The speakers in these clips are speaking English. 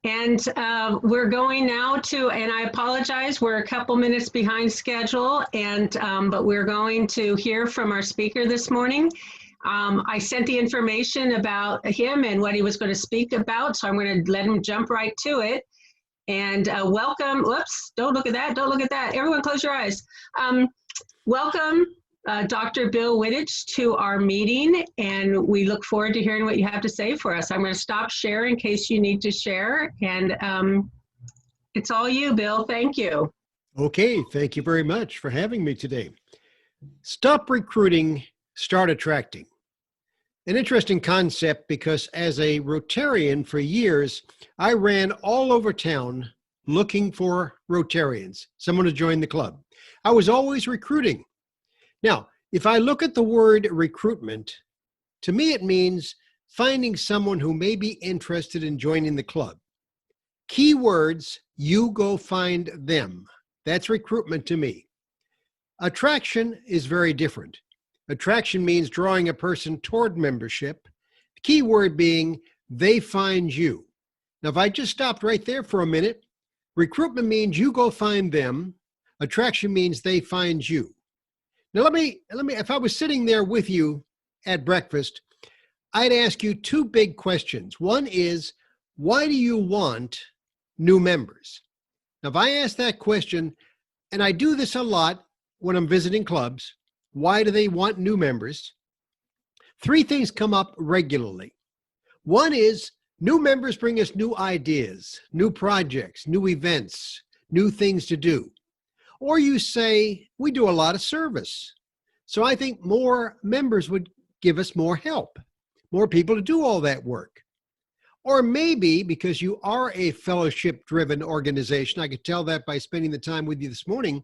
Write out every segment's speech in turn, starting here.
And we're going now to, and I apologize, we're a couple minutes behind schedule, and but we're going to hear from our speaker this morning. I sent the information about him and what he was going to speak about, so I'm going to let him jump right to it. And welcome, whoops, don't look at that, don't look at that. Everyone close your eyes. Welcome, Dr. Bill Wittich, to our meeting, and we look forward to hearing what you have to say for us. I'm going to stop sharing in case you need to share, and it's all you, Bill. Thank you. Okay, thank you very much for having me today. Stop recruiting, start attracting. An interesting concept because as a Rotarian for years, I ran all over town looking for Rotarians, someone to join the club. I was always recruiting. Now, if I look at the word recruitment, to me it means finding someone who may be interested in joining the club. Key words, you go find them. That's recruitment to me. Attraction is very different. Attraction means drawing a person toward membership. The key word being they find you. Now, if I just stopped right there for a minute, recruitment means you go find them. Attraction means they find you. Now, let me, if I was sitting there with you at breakfast, I'd ask you two big questions. One is, why do you want new members? Now, if I ask that question, and I do this a lot when I'm visiting clubs, why do they want new members? Three things come up regularly. One is, new members bring us new ideas, new projects, new events, new things to do. Or you say, we do a lot of service. So I think more members would give us more help, more people to do all that work. Or maybe because you are a fellowship-driven organization, I could tell that by spending the time with you this morning,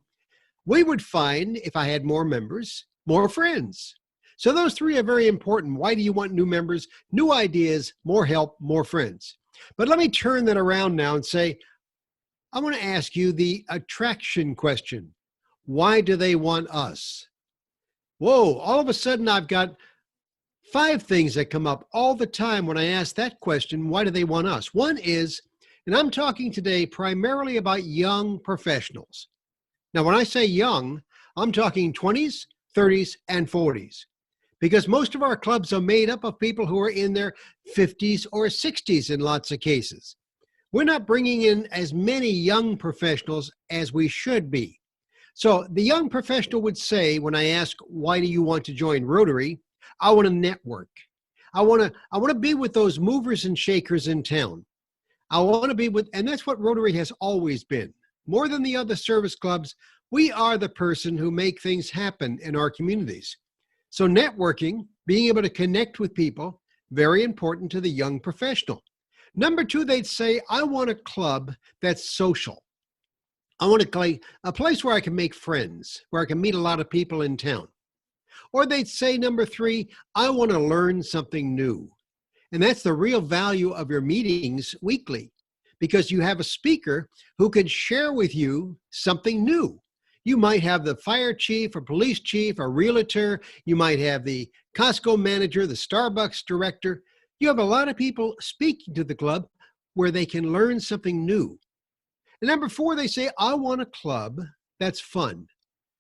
we would find, if I had more members, more friends. So those three are very important. Why do you want new members? New ideas, more help, more friends. But let me turn that around now and say, I want to ask you the attraction question. Why do they want us? Whoa, all of a sudden I've got 5 things that come up all the time when I ask that question, why do they want us? One is, and I'm talking today primarily about young professionals. Now, when I say young, I'm talking 20s, 30s, and 40s, because most of our clubs are made up of people who are in their 50s or 60s in lots of cases. We're not bringing in as many young professionals as we should be. So the young professional would say, when I ask, why do you want to join Rotary? I want to network. I want to be with those movers and shakers in town. I want to be with, and that's what Rotary has always been. More than the other service clubs, we are the person who make things happen in our communities. So networking, being able to connect with people, very important to the young professional. Number 2, they'd say, I want a club that's social. I want a place where I can make friends, where I can meet a lot of people in town. Or they'd say, number 3, I want to learn something new. And that's the real value of your meetings weekly, because you have a speaker who can share with you something new. You might have the fire chief or police chief or realtor. You might have the Costco manager, the Starbucks director. You have a lot of people speaking to the club where they can learn something new. And number 4, they say, I want a club that's fun.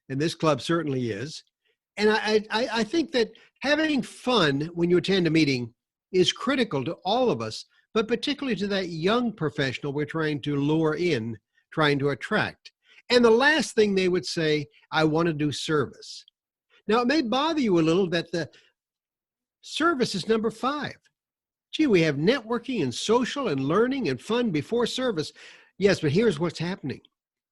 And this club certainly is. And I think that having fun when you attend a meeting is critical to all of us, but particularly to that young professional we're trying to lure in, trying to attract. And the last thing they would say, I want to do service. Now, it may bother you a little that the service is number 5. Gee, we have networking and social and learning and fun before service. Yes, but here's what's happening.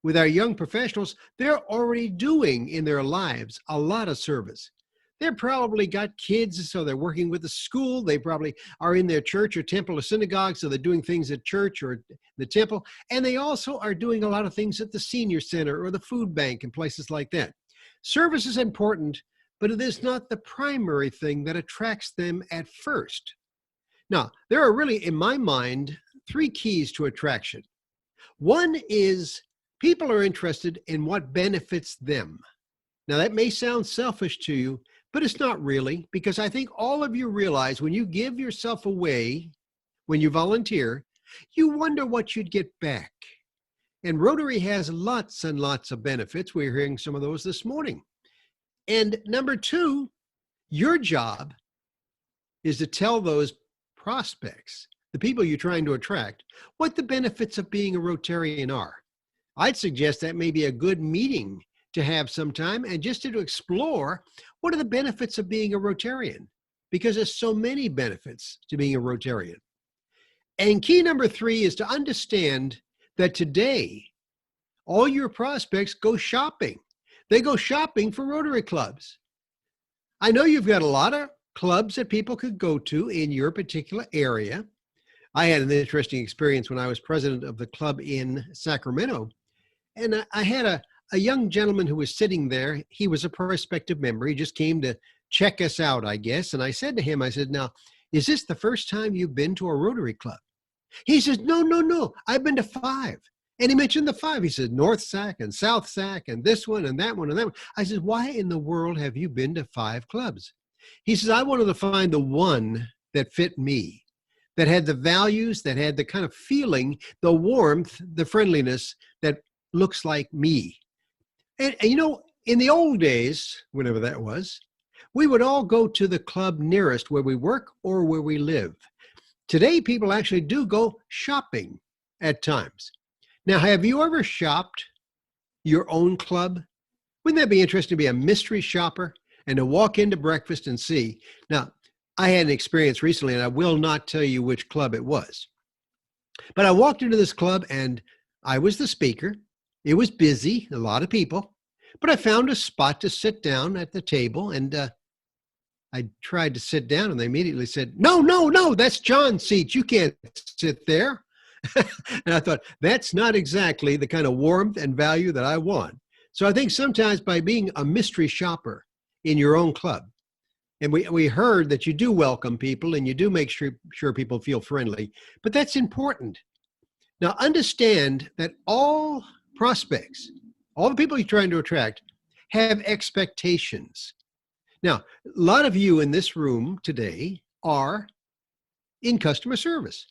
With our young professionals, they're already doing in their lives a lot of service. They've probably got kids, so they're working with the school. They probably are in their church or temple or synagogue, so they're doing things at church or the temple. And they also are doing a lot of things at the senior center or the food bank and places like that. Service is important, but it is not the primary thing that attracts them at first. Now, there are really, in my mind, 3 keys to attraction. One is people are interested in what benefits them. Now, that may sound selfish to you, but it's not really, because I think all of you realize when you give yourself away, when you volunteer, you wonder what you'd get back. And Rotary has lots and lots of benefits. We're hearing some of those this morning. And number two, your job is to tell those prospects, the people you're trying to attract, what the benefits of being a Rotarian are. I'd suggest that may be a good meeting to have sometime, and just to explore what are the benefits of being a Rotarian, because there's so many benefits to being a Rotarian. And key number three is to understand that today, all your prospects go shopping. They go shopping for Rotary clubs. I know you've got a lot of clubs that people could go to in your particular area. I had an interesting experience when I was president of the club in Sacramento. And I had a young gentleman who was sitting there. He was a prospective member. He just came to check us out, I guess. And I said to him, I said, now, is this the first time you've been to a Rotary club? He says, no, I've been to 5. And he mentioned the 5. He said, North Sac and South Sac and this one and that one and that one. I said, why in the world have you been to 5 clubs? He says, I wanted to find the one that fit me, that had the values, that had the kind of feeling, the warmth, the friendliness that looks like me. And you know, in the old days, whenever that was, we would all go to the club nearest where we work or where we live. Today, people actually do go shopping at times. Now, have you ever shopped your own club? Wouldn't that be interesting to be a mystery shopper and to walk into breakfast and see? Now, I had an experience recently, and I will not tell you which club it was. But I walked into this club, and I was the speaker. It was busy, a lot of people, but I found a spot to sit down at the table, and I tried to sit down, and they immediately said, no, that's John's seat. You can't sit there. And I thought, that's not exactly the kind of warmth and value that I want. So I think sometimes by being a mystery shopper in your own club, and we heard that you do welcome people and you do make sure people feel friendly, but that's important. Now understand that all prospects, all the people you're trying to attract, have expectations. Now, a lot of you in this room today are in customer service.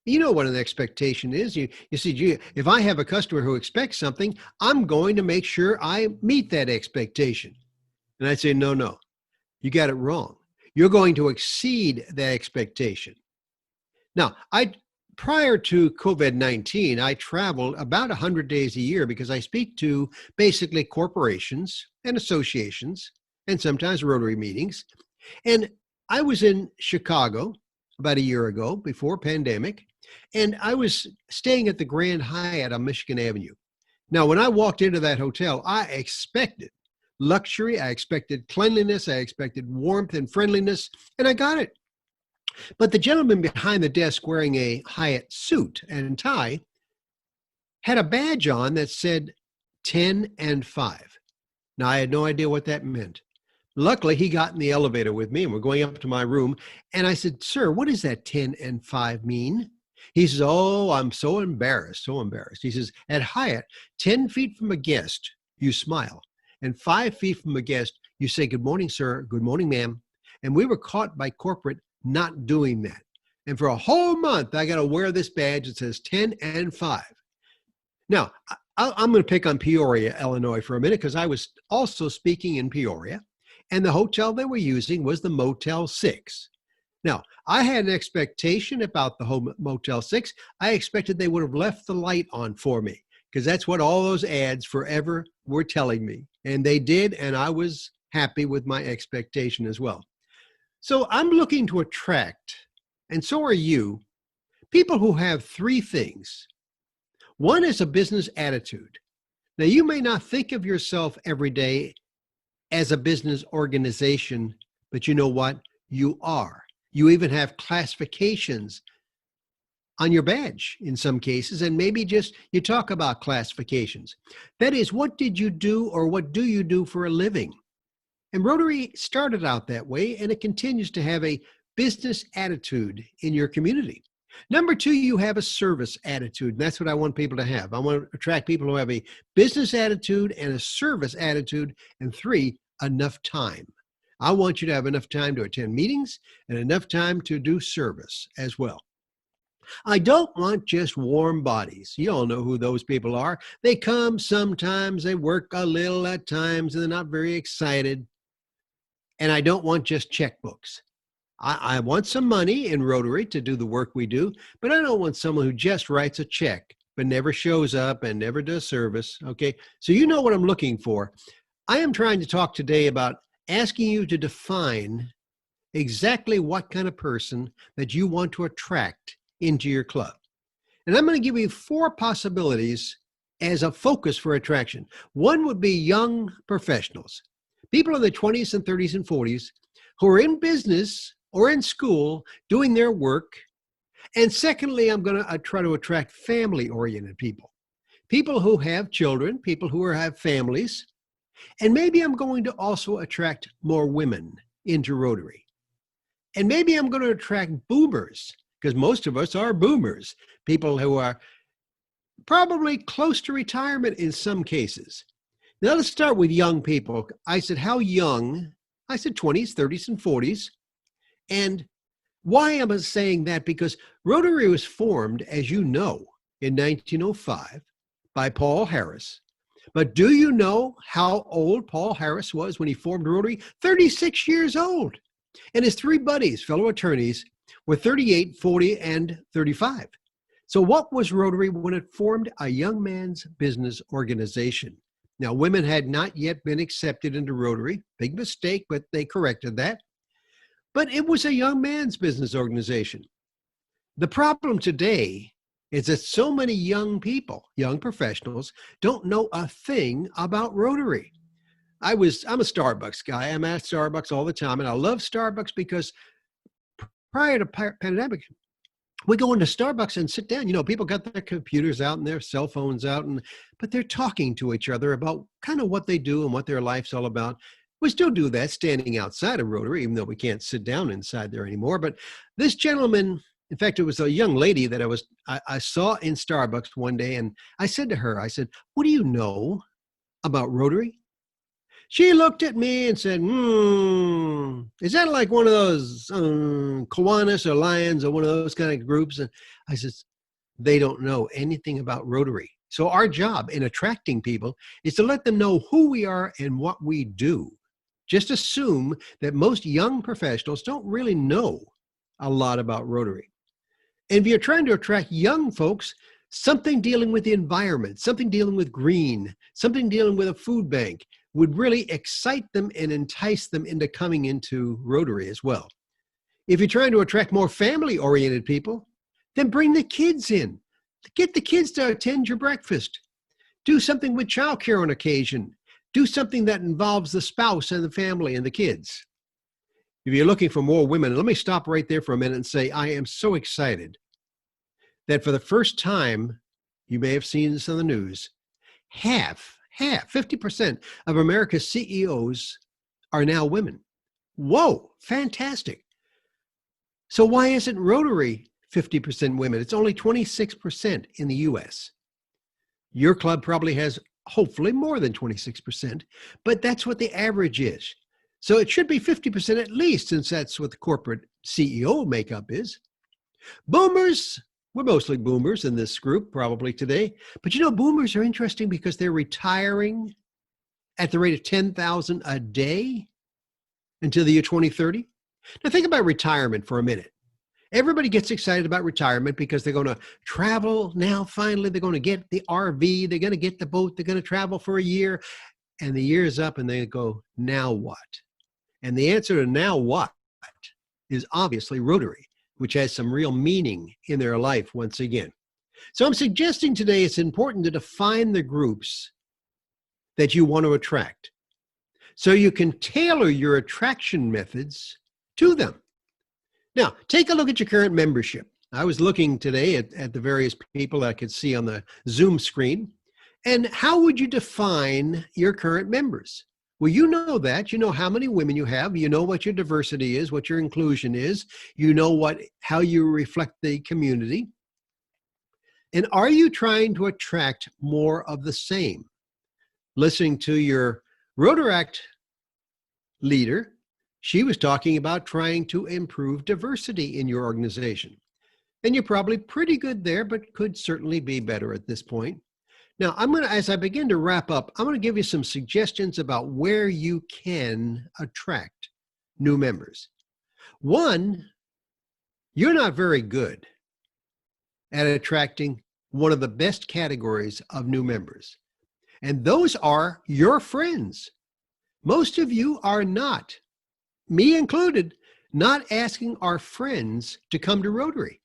You know what an expectation is. You see, if I have a customer who expects something, I'm going to make sure I meet that expectation. And I say, no, you got it wrong. You're going to exceed that expectation. Now, prior to COVID-19, I traveled about 100 days a year because I speak to basically corporations and associations and sometimes Rotary meetings. And I was in Chicago about a year ago before pandemic, and I was staying at the Grand Hyatt on Michigan Avenue. Now, when I walked into that hotel, I expected luxury, I expected cleanliness, I expected warmth and friendliness, and I got it. But the gentleman behind the desk wearing a Hyatt suit and tie had a badge on that said 10 and 5. Now, I had no idea what that meant. Luckily, he got in the elevator with me and we're going up to my room. And I said, sir, what does that 10 and 5 mean? He says, oh, I'm so embarrassed. He says, at Hyatt, 10 feet from a guest, you smile. And 5 feet from a guest, you say, good morning, sir. Good morning, ma'am. And we were caught by corporate not doing that. And for a whole month, I got to wear this badge that says 10 and 5. Now, I'm going to pick on Peoria, Illinois for a minute because I was also speaking in Peoria. And the hotel they were using was the Motel 6. Now, I had an expectation about the Motel 6. I expected they would have left the light on for me because that's what all those ads forever were telling me. And they did, and I was happy with my expectation as well. So I'm looking to attract, and so are you, people who have 3 things. One is a business attitude. Now, you may not think of yourself every day as a business organization, but you know what? You are. You even have classifications on your badge in some cases, and maybe just you talk about classifications. That is, what did you do or what do you do for a living? And Rotary started out that way, and it continues to have a business attitude in your community. Number 2, you have a service attitude. And that's what I want people to have. I want to attract people who have a business attitude and a service attitude. And 3, enough time. I want you to have enough time to attend meetings and enough time to do service as well. I don't want just warm bodies. You all know who those people are. They come sometimes, they work a little at times, and they're not very excited. And I don't want just checkbooks. I want some money in Rotary to do the work we do, but I don't want someone who just writes a check but never shows up and never does service. Okay, so you know what I'm looking for. I am trying to talk today about asking you to define exactly what kind of person that you want to attract into your club. And I'm going to give you 4 possibilities as a focus for attraction. One would be young professionals, people in their 20s and 30s and 40s who are in business or in school doing their work. And secondly, I'm going to try to attract family-oriented people, people who have children, people who have families. And maybe I'm going to also attract more women into Rotary. And maybe I'm going to attract boomers, because most of us are boomers, people who are probably close to retirement in some cases. Now let's start with young people. I said, how young? I said 20s, 30s, and 40s. And why am I saying that? Because Rotary was formed, as you know, in 1905 by Paul Harris. But do you know how old Paul Harris was when he formed Rotary? 36 years old. And his 3 buddies, fellow attorneys, were 38, 40, and 35. So what was Rotary when it formed? A young man's business organization. Now, women had not yet been accepted into Rotary. Big mistake, but they corrected that. But it was a young man's business organization. The problem today is that so many young people, young professionals, don't know a thing about Rotary. I'm a Starbucks guy. I'm at Starbucks all the time, and I love Starbucks because prior to pandemic, we go into Starbucks and sit down. You know, people got their computers out and their cell phones out, but they're talking to each other about kind of what they do and what their life's all about. We still do that standing outside of Rotary, even though we can't sit down inside there anymore. But this gentleman, in fact, it was a young lady that I saw in Starbucks one day, and I said to her, I said, what do you know about Rotary? She looked at me and said, is that like one of those Kiwanis or Lions or one of those kind of groups? And I said, they don't know anything about Rotary. So our job in attracting people is to let them know who we are and what we do. Just assume that most young professionals don't really know a lot about Rotary. And if you're trying to attract young folks, something dealing with the environment, something dealing with green, something dealing with a food bank would really excite them and entice them into coming into Rotary as well. If you're trying to attract more family-oriented people, then bring the kids in. Get the kids to attend your breakfast. Do something with childcare on occasion. Do something that involves the spouse and the family and the kids. If you're looking for more women, let me stop right there for a minute and say, I am so excited that for the first time, you may have seen this on the news, 50% of America's CEOs are now women. Whoa, fantastic. So why isn't Rotary 50% women? It's only 26% in the US. Your club probably has hopefully more than 26%, but that's what the average is. So it should be 50% at least, since that's what the corporate CEO makeup is. Boomers, we're mostly boomers in this group probably today, but you know, boomers are interesting because they're retiring at the rate of 10,000 a day until the year 2030. Now think about retirement for a minute. Everybody gets excited about retirement because they're going to travel now. Finally, they're going to get the RV, they're going to get the boat, they're going to travel for a year, and the year's up and they go, now what? And the answer to now what is obviously Rotary, which has some real meaning in their life once again. So I'm suggesting today it's important to define the groups that you want to attract so you can tailor your attraction methods to them. Now, take a look at your current membership. I was looking today at the various people that I could see on the Zoom screen. And how would you define your current members? Well, you know that. You know how many women you have. You know what your diversity is, what your inclusion is. You know how you reflect the community. And are you trying to attract more of the same? Listening to your Rotaract leader, she was talking about trying to improve diversity in your organization. And you're probably pretty good there, but could certainly be better at this point. Now, as I begin to wrap up, I'm going to give you some suggestions about where you can attract new members. One, you're not very good at attracting one of the best categories of new members, and those are your friends. Most of you are not, me included, not asking our friends to come to Rotary.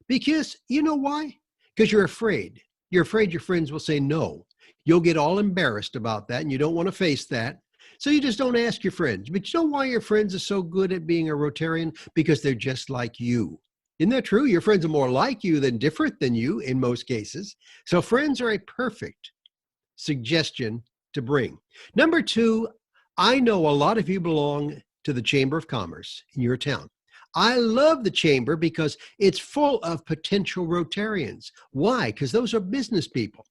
Because you know why? Because you're afraid. You're afraid your friends will say no. You'll get all embarrassed about that and you don't want to face that. So you just don't ask your friends. But you know why your friends are so good at being a Rotarian? Because they're just like you. Isn't that true? Your friends are more like you than different than you in most cases. So friends are a perfect suggestion to bring. Number two, I know a lot of you belong to the Chamber of Commerce in your town. I love the Chamber because it's full of potential Rotarians. Why? Because those are business people.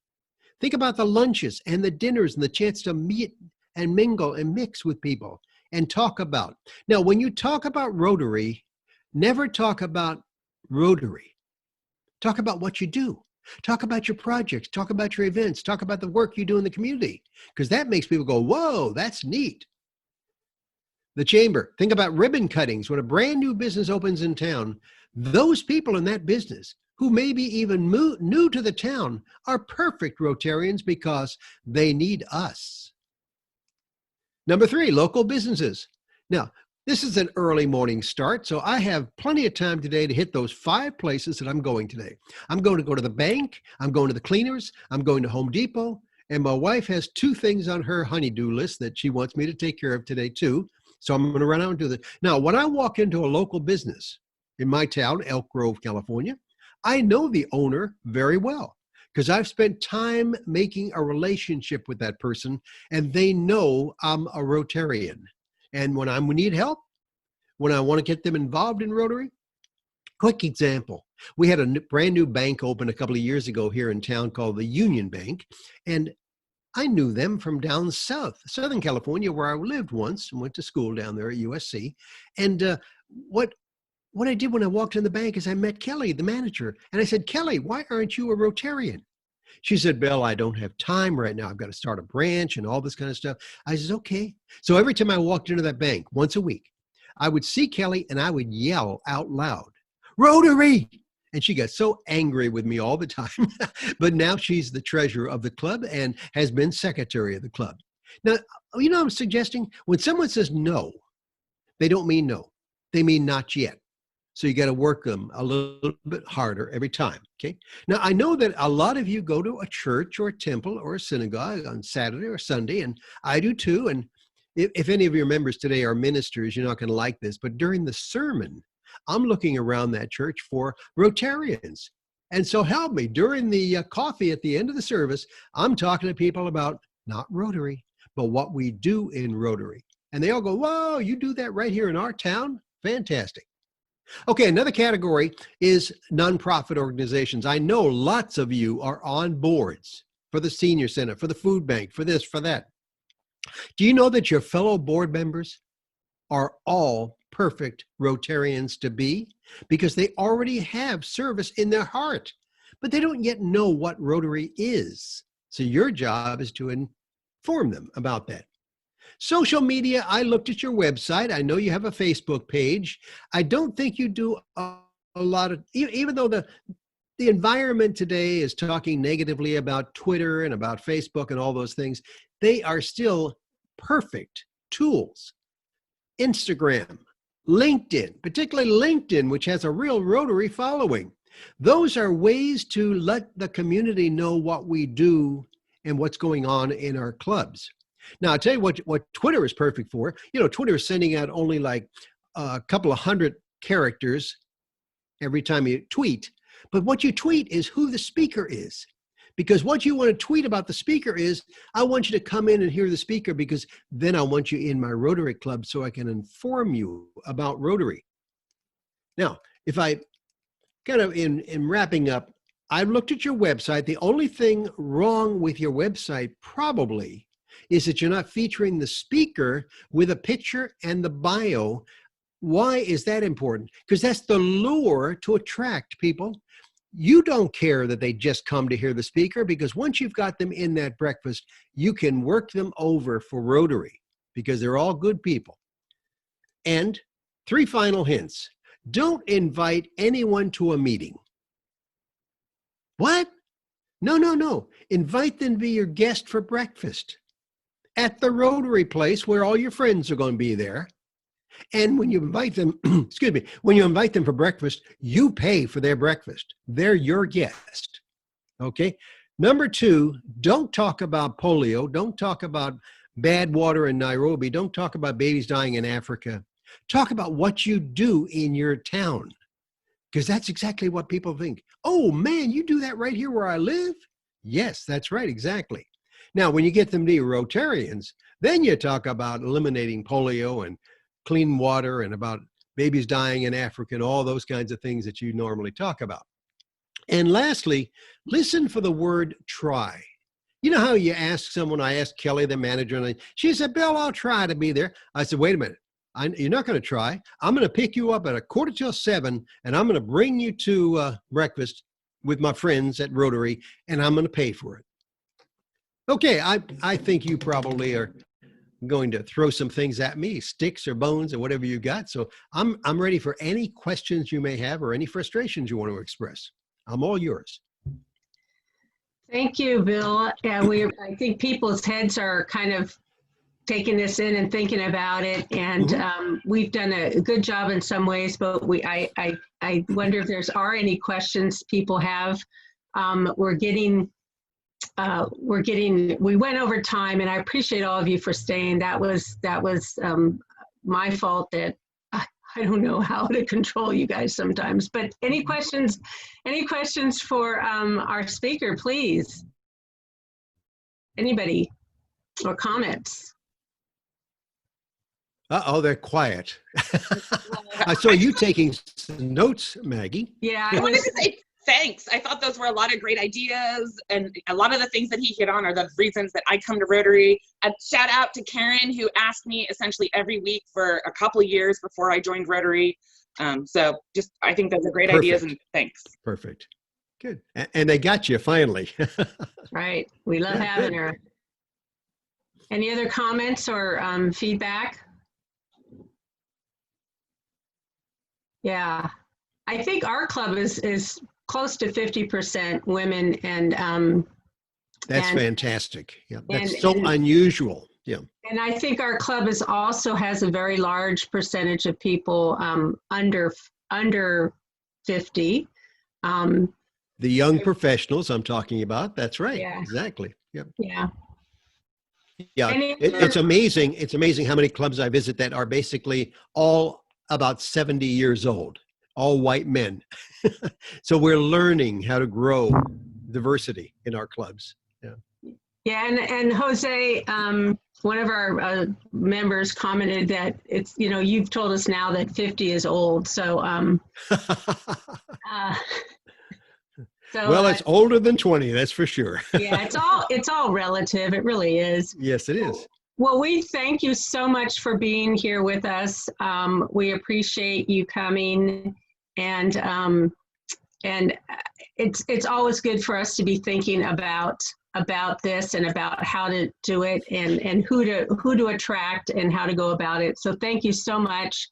Think about the lunches and the dinners and the chance to meet and mingle and mix with people and talk about. Now, when you talk about Rotary, never talk about Rotary. Talk about what you do. Talk about your projects. Talk about your events. Talk about the work you do in the community, because that makes people go, whoa, that's neat. The Chamber, think about ribbon cuttings. When a brand new business opens in town, those people in that business who may be even new to the town are perfect Rotarians because they need us. Number three, local businesses. Now, this is an early morning start, so I have plenty of time today to hit those 5 places that I'm going today. I'm going to go to the bank, I'm going to the cleaners, I'm going to Home Depot, and my wife has 2 things on her honey-do list that she wants me to take care of today too. So I'm going to run out and do that. Now, when I walk into a local business in my town, Elk Grove, California, I know the owner very well because I've spent time making a relationship with that person and they know I'm a Rotarian. And when I need help, when I want to get them involved in Rotary, quick example. We had a brand new bank open a couple of years ago here in town called the Union Bank. And I knew them from down south, Southern California, where I lived once and went to school down there at USC. And what I did when I walked in the bank is I met Kelly, the manager. And I said, Kelly, why aren't you a Rotarian? She said, Bill, I don't have time right now. I've got to start a branch and all this kind of stuff. I said, okay. So every time I walked into that bank once a week, I would see Kelly and I would yell out loud, Rotary! And she got so angry with me all the time. But now she's the treasurer of the club and has been secretary of the club. Now, you know, I'm suggesting when someone says no, they don't mean no. They mean not yet. So you got to work them a little bit harder every time. Okay. Now, I know that a lot of you go to a church or a temple or a synagogue on Saturday or Sunday, and I do too. And if any of your members today are ministers, you're not going to like this, but during the sermon, I'm looking around that church for Rotarians. And so help me, during the coffee at the end of the service, I'm talking to people about not Rotary, but what we do in Rotary. And they all go, whoa, you do that right here in our town? Fantastic. Okay, another category is nonprofit organizations. I know lots of you are on boards for the Senior Center, for the food bank, for this, for that. Do you know that your fellow board members are all perfect Rotarians to be? Because they already have service in their heart, but they don't yet know what Rotary is. So your job is to inform them about that. Social media, I looked at your website. I know you have a Facebook page. I don't think you do a lot of, even though the environment today is talking negatively about Twitter and about Facebook and all those things, they are still perfect tools. Instagram, LinkedIn, particularly LinkedIn, which has a real Rotary following. Those are ways to let the community know what we do and what's going on in our clubs. Now, I'll tell you what Twitter is perfect for. You know, Twitter is sending out only like a couple of hundred characters every time you tweet. But what you tweet is who the speaker is. Because what you want to tweet about the speaker is, I want you to come in and hear the speaker because then I want you in my Rotary Club so I can inform you about Rotary. Now, if I kind of in wrapping up, I've looked at your website. The only thing wrong with your website probably is that you're not featuring the speaker with a picture and the bio Why is that important? Because that's the lure to attract people. You don't care that they just come to hear the speaker, because once you've got them in that breakfast, you can work them over for Rotary because they're all good people. And 3 final hints. Don't invite anyone to a meeting. What? No, no, no. Invite them to be your guest for breakfast at the Rotary place where all your friends are going to be there. And when you invite them, excuse me, when you invite them for breakfast, you pay for their breakfast. They're your guest. Okay. Number 2, don't talk about polio. Don't talk about bad water in Nairobi. Don't talk about babies dying in Africa. Talk about what you do in your town, because that's exactly what people think. Oh man, you do that right here where I live? Yes, that's right, exactly. Now, when you get them to be Rotarians, then you talk about eliminating polio and clean water and about babies dying in Africa and all those kinds of things that you normally talk about. And lastly, listen for the word try. You know how you ask someone, I asked Kelly, the manager, and she said, Bill, I'll try to be there. I said, wait a minute. You're not going to try. I'm going to pick you up at 6:45, and I'm going to bring you to breakfast with my friends at Rotary, and I'm going to pay for it. Okay, I think you probably are going to throw some things at me, sticks or bones or whatever you got. So I'm ready for any questions you may have or any frustrations you want to express. I'm all yours. Thank you, Bill. Yeah, I think people's heads are kind of taking this in and thinking about it, and we've done a good job in some ways, but I wonder if there's any questions people have. We went over time, and I appreciate all of you for staying. That was my fault that I don't know how to control you guys sometimes. But any questions for our speaker, please? Anybody or comments? Uh-oh, they're quiet. I saw you taking some notes, Maggie. Yeah, I wanted to say thanks. I thought those were a lot of great ideas, and a lot of the things that he hit on are the reasons that I come to Rotary. A shout out to Karen, who asked me essentially every week for a couple years before I joined Rotary. So just, I think those are great ideas, and thanks. Perfect. Good. And they got you finally. Right. We love having her. Any other comments or feedback? Yeah, I think our club is close to 50% women, and that's fantastic. Yeah, that's so unusual. Yeah, and I think our club also has a very large percentage of people under 50. The young professionals I'm talking about. That's right. Yeah. Exactly. Yep. Yeah. Yeah. It's amazing. It's amazing how many clubs I visit that are basically all about 70 years old, all white men. So we're learning how to grow diversity in our clubs. Yeah. Yeah, and Jose, one of our members commented that it's, you've told us now that 50 is old. So, well, it's older than 20, that's for sure. Yeah, it's all relative. It really is. Yes, it is. Well, we thank you so much for being here with us. We appreciate you coming, and it's always good for us to be thinking about this and about how to do it, and who to attract and how to go about it. So thank you so much.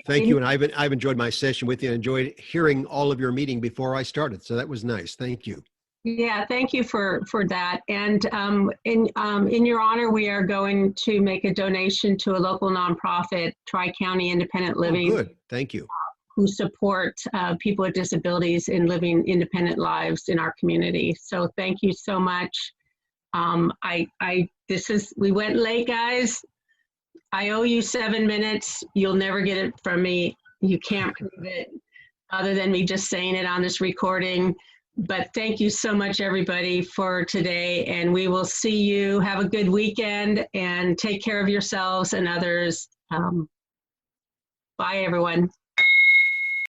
Thank you, and I've enjoyed my session with you. I enjoyed hearing all of your meeting before I started, so that was nice. Thank you. Yeah, thank you for that. And in your honor, we are going to make a donation to a local nonprofit, Tri-County Independent Living. Oh, good, thank you. Who support people with disabilities in living independent lives in our community. So thank you so much. We went late, guys. I owe you 7 minutes. You'll never get it from me. You can't prove it other than me just saying it on this recording. But thank you so much, everybody, for today. And we will see you. Have a good weekend and take care of yourselves and others. Bye, everyone.